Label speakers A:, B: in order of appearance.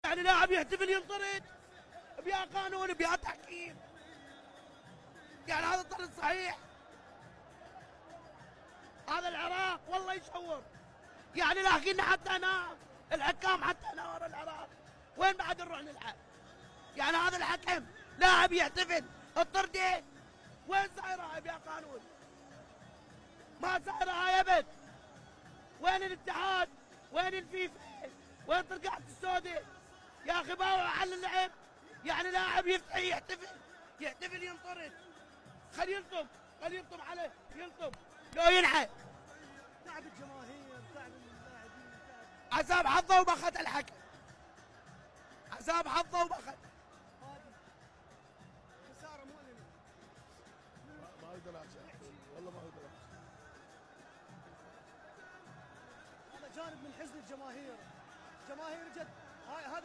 A: يعني لاعب يحتفل ينطرد، بيا قانون بيا تحكيم، يعني هذا الطرد صحيح؟ هذا العراق والله يشعور، يعني لاحقين حتى هنا الحكام حتى هنا ورا العراق، وين بعد نروح نلعب؟ يعني هذا الحكم لاعب يحتفل الطردة، وين صايرة بيا قانون؟ ما صايرة هاي ابد. وين الاتحاد؟ وين الفيفا؟ وين طرقعة السوداء؟ يا اخي باوع على اللعب، يعني لاعب يحتفل ينطرد، خلي يلطم عليه يلطم لو ينحى.
B: تعب الجماهير، تعب اللاعبين،
A: عذاب حظه وبخت الحكم، عذاب حظه وبخت.
B: خساره مؤلمه.
C: ما اقدر احكي والله ما اقدر احكي.
B: هذا جانب من حزن الجماهير، جماهير جد هذا